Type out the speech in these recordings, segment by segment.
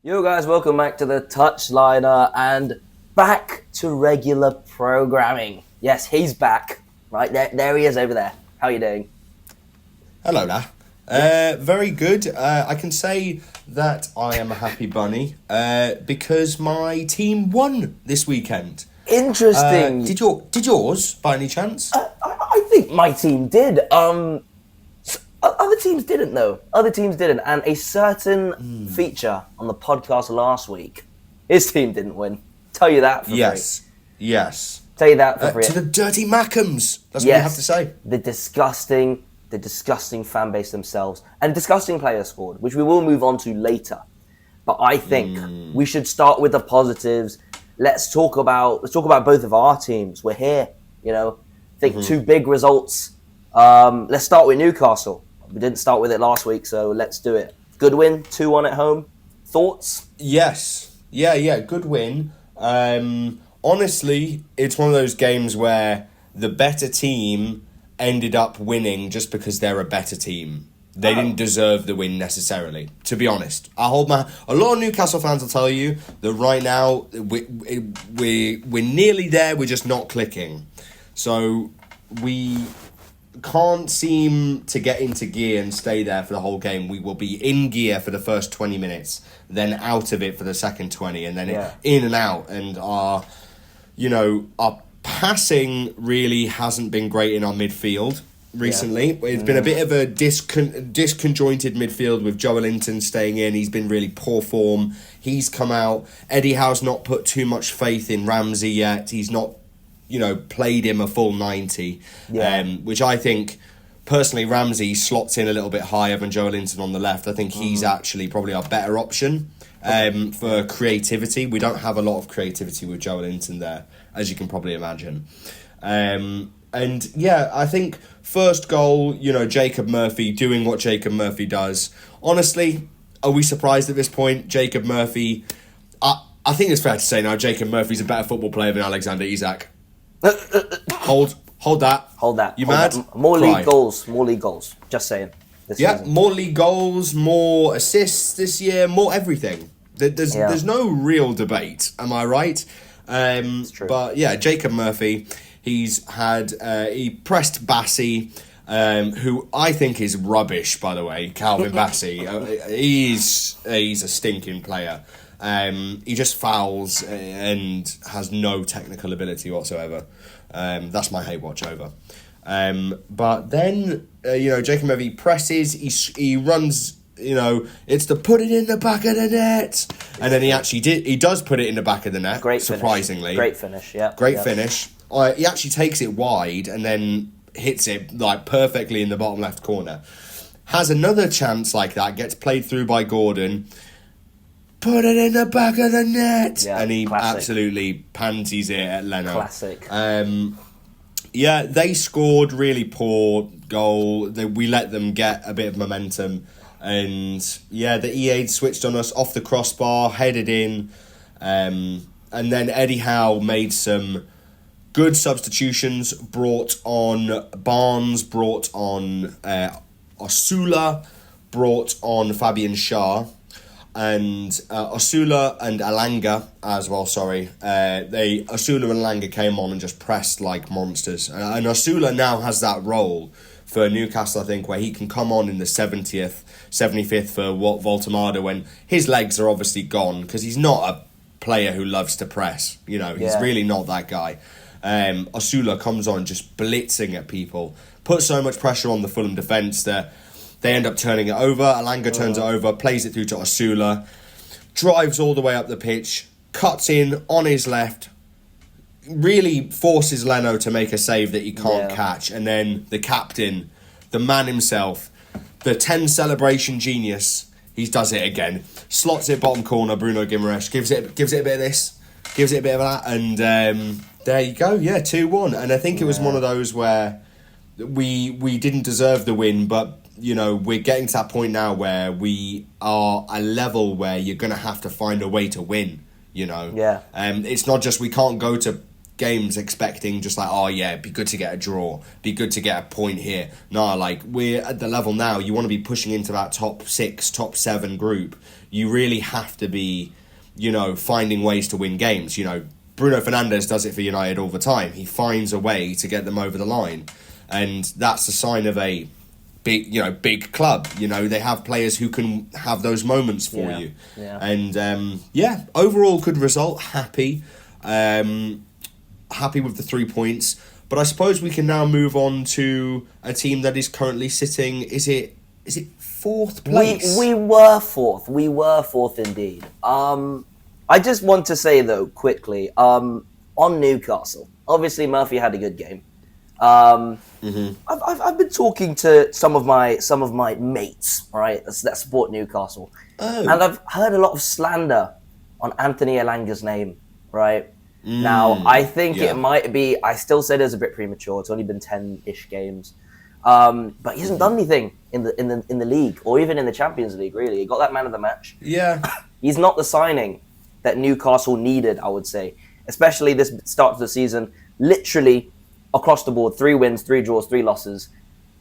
Yo guys, welcome back to the Touchliner and back to regular programming. Yes, he's back. Right, there he is over there. How are you doing? Hello there. Very good. I can say that I am a happy bunny because my team won this weekend. Interesting. Did yours, by any chance? I think my team did. Other teams didn't, though. Other teams didn't. And a certain feature on the podcast last week, his team didn't win. Tell you that for free. Yes. Tell you that for free. To the dirty Mackhams. That's what you have to say. The disgusting fan base themselves. And disgusting player squad, which we will move on to later. But I think we should start with the positives. Let's talk about both of our teams. We're here, I think two big results. Let's start with Newcastle. We didn't start with it last week, so let's do it. Good win, 2-1 at home. Thoughts? Yes. Yeah, good win. Honestly, it's one of those games where the better team ended up winning just because they're a better team. They didn't deserve the win necessarily, to be honest. A lot of Newcastle fans will tell you that right now we're nearly there, we're just not clicking. So we can't seem to get into gear and stay there for the whole game. We will be in gear for the first 20 minutes, then out of it for the second 20, and then in and out. And our passing really hasn't been great in our midfield recently. It's been a bit of a disconjointed midfield with Joelinton staying in. He's been really poor form. He's come out. Eddie Howe's not put too much faith in Ramsey yet. He's not played him a full 90, which I think, personally, Ramsey slots in a little bit higher than Joelinton on the left. I think he's actually probably our better option for creativity. We don't have a lot of creativity with Joelinton there, as you can probably imagine. I think first goal, Jacob Murphy doing what Jacob Murphy does. Honestly, are we surprised at this point? Jacob Murphy, I think it's fair to say now Jacob Murphy's a better football player than Alexander Isak. Hold that. You mad? More league goals. Just saying. Season. More league goals, more assists this year, more everything. There's no real debate. Am I right? It's true. But yeah, Jacob Murphy, he pressed Bassey, who I think is rubbish, by the way. Calvin Bassey, he's a stinking player. He just fouls and has no technical ability whatsoever. That's my hate watch over. But then, Jacob Murphy presses, he runs, it's to put it in the back of the net. And then he does put it in the back of the net, surprisingly. Great finish, yeah. Great finish. He actually takes it wide and then hits it perfectly in the bottom left corner. Has another chance like that, gets played through by Gordon. Put it in the back of the net. Yeah, and he absolutely pansies it at Leno. Classic. They scored really poor goal. We let them get a bit of momentum. And the EA switched on us off the crossbar, headed in. And then Eddie Howe made some good substitutions. Brought on Barnes, brought on Osula, brought on Fabian Schär. And Osula and Alanga as well, Osula and Alanga came on and just pressed like monsters. And Osula now has that role for Newcastle, I think, where he can come on in the 70th, 75th for Voltemada when his legs are obviously gone, because he's not a player who loves to press. He's really not that guy. Osula comes on just blitzing at people, puts so much pressure on the Fulham defence that they end up turning it over. Alanga turns it over, plays it through to Osula, drives all the way up the pitch, cuts in on his left, really forces Leno to make a save that he can't catch. And then the captain, the man himself, the 10 celebration genius, he does it again. Slots it bottom corner, Bruno Guimaraes, gives it a bit of this, gives it a bit of that. And there you go, 2-1. And I think it was one of those where we didn't deserve the win, but we're getting to that point now where we are a level where you're going to have to find a way to win, Yeah. It's not just we can't go to games expecting just like, oh yeah, it'd be good to get a draw, be good to get a point here. No, like, we're at the level now, you want to be pushing into that top 6, top 7 group. You really have to be, finding ways to win games. Bruno Fernandes does it for United all the time. He finds a way to get them over the line. And that's a sign of a big club. They have players who can have those moments for you. Yeah. And overall good result. Happy with the 3 points. But I suppose we can now move on to a team that is currently sitting. Is it 4th place? We were 4th. We were 4th indeed. I just want to say though quickly on Newcastle. Obviously Murphy had a good game. I've been talking to some of my mates, right, that support Newcastle, and I've heard a lot of slander on Anthony Elanga's name, right? Now I think it might be. I still say it's a bit premature. It's only been 10-ish games, but he hasn't done anything in the league or even in the Champions League. Really, he got that man of the match. Yeah, he's not the signing that Newcastle needed, I would say, especially this start of the season. Literally across the board, 3 wins, 3 draws, 3 losses,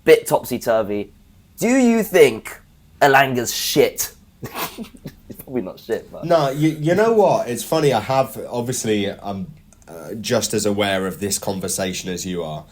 bit topsy-turvy. Do you think Elanga's shit? He's probably not shit, but... No, you know what? It's funny, I'm just as aware of this conversation as you are.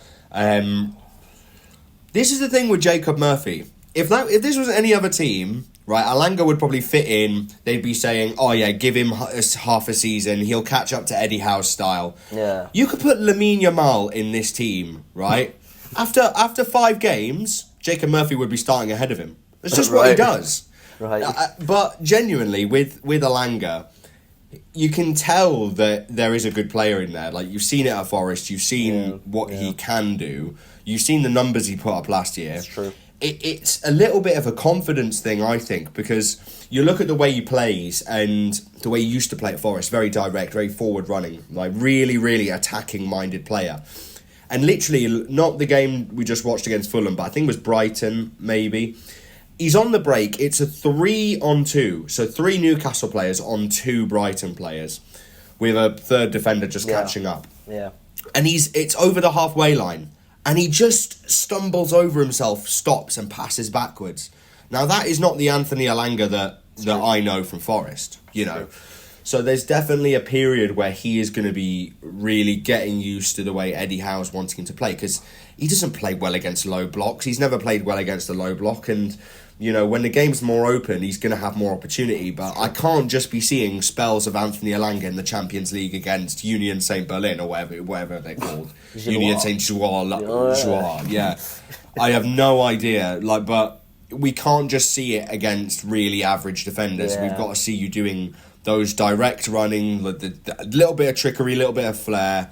This is the thing with Jacob Murphy. If this was any other team, right, Elanga would probably fit in. They'd be saying, oh yeah, give him half a season, he'll catch up to Eddie Howe's style. Yeah. You could put Lamine Yamal in this team, right? After 5 games, Jacob Murphy would be starting ahead of him. It's just what he does. Right. But genuinely, with Elanga, you can tell that there is a good player in there. Like, you've seen it at Forest, you've seen what he can do, you've seen the numbers he put up last year. It's true. It's a little bit of a confidence thing, I think, because you look at the way he plays and the way he used to play at Forest, very direct, very forward-running, like really, really attacking-minded player. And literally, not the game we just watched against Fulham, but I think it was Brighton, maybe. He's on the break. It's a 3-on-2, so 3 Newcastle players on 2 Brighton players, with a third defender just catching up. Yeah. And it's over the halfway line. And he just stumbles over himself, stops and passes backwards. Now, that is not the Anthony Elanga that I know from Forest, So there's definitely a period where he is going to be really getting used to the way Eddie Howe's wanting him to play, because he doesn't play well against low blocks. He's never played well against the low block, and when the game's more open, he's going to have more opportunity. But I can't just be seeing spells of Anthony Elanga in the Champions League against Union Saint Berlin or whatever they're called. Union Saint Joie. Yeah. I have no idea. But we can't just see it against really average defenders. Yeah. We've got to see you doing those direct running, the little bit of trickery, a little bit of flair,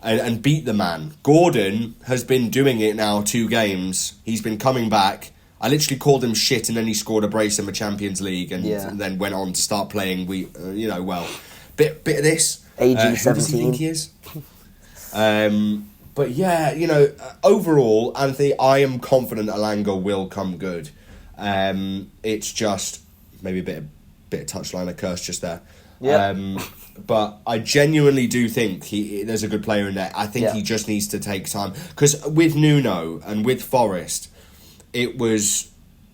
and beat the man. Gordon has been doing it now 2 games. He's been coming back. I literally called him shit, and then he scored a brace in the Champions League, and then went on to start playing. Bit of this. AG 17. Who does he think he is? But yeah, overall, Anthony, I am confident Elanga will come good. It's just maybe a bit of touchline of curse just there. Yeah. But I genuinely do think there's a good player in there. I think he just needs to take time, because with Nuno and with Forest, it was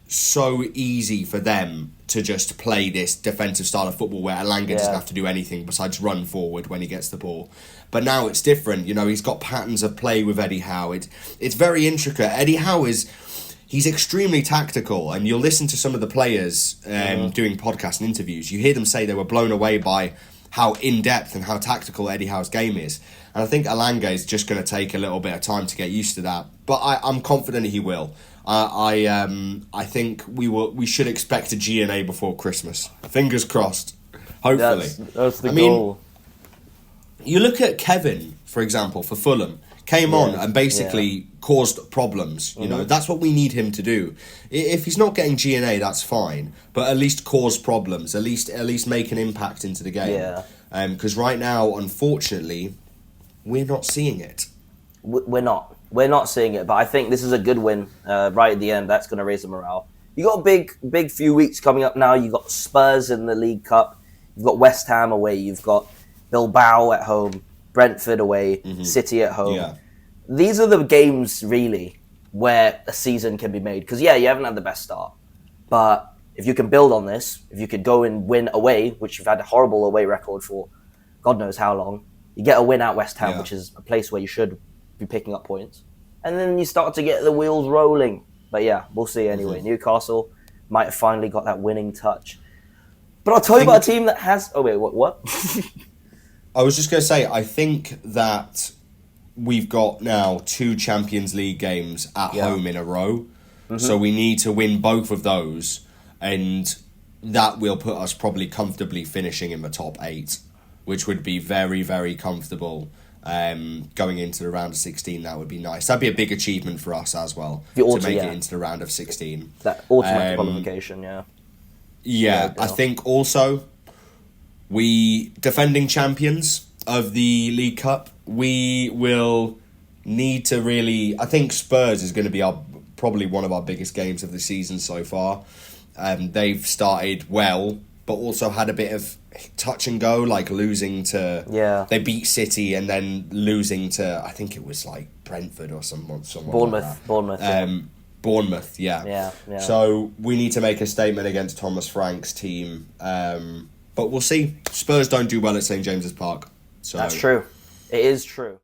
so easy for them to just play this defensive style of football where Elanga doesn't have to do anything besides run forward when he gets the ball. But now it's different. He's got patterns of play with Eddie Howe. It's very intricate. Eddie Howe he's extremely tactical, and you'll listen to some of the players doing podcasts and interviews. You hear them say they were blown away by how in-depth and how tactical Eddie Howe's game is. And I think Elanga is just going to take a little bit of time to get used to that. But I'm confident he will. I think we should expect a GNA before Christmas. Fingers crossed. Hopefully. That's the goal. You look at Kevin, for example, for Fulham. Came on and basically caused problems. That's what we need him to do. If he's not getting GNA, that's fine. But at least cause problems. At least make an impact into the game. Yeah. Because right now, unfortunately, we're not seeing it. We're not. We're not seeing it. But I think this is a good win right at the end. That's going to raise the morale. You got a big few weeks coming up now. You got Spurs in the League Cup. You've got West Ham away. You've got Bilbao at home. Brentford away, City at home. Yeah. These are the games, really, where a season can be made. Because, yeah, you haven't had the best start. But if you can build on this, if you could go and win away, which you've had a horrible away record for God knows how long, you get a win at West Ham, which is a place where you should be picking up points. And then you start to get the wheels rolling. But yeah, we'll see anyway. Newcastle might have finally got that winning touch. But I'll tell you about a team that has... Oh, wait, what? I was just going to say, I think that we've got now 2 Champions League games at home in a row. So we need to win both of those. And that will put us probably comfortably finishing in the top 8, which would be very, very comfortable. Going into the round of 16, that would be nice. That'd be a big achievement for us as well, to make it into the round of 16. That automatic qualification, yeah. Yeah, I think also we, defending champions of the League Cup, we will need to really... I think Spurs is going to be probably one of our biggest games of the season so far. They've started well, but also had a bit of touch and go, like losing to... Yeah. They beat City and then losing to, I think it was like Brentford or someone Bournemouth. like that. Bournemouth. Bournemouth, yeah. So we need to make a statement against Thomas Frank's team. But we'll see. Spurs don't do well at St James's Park. So That's true. It is true.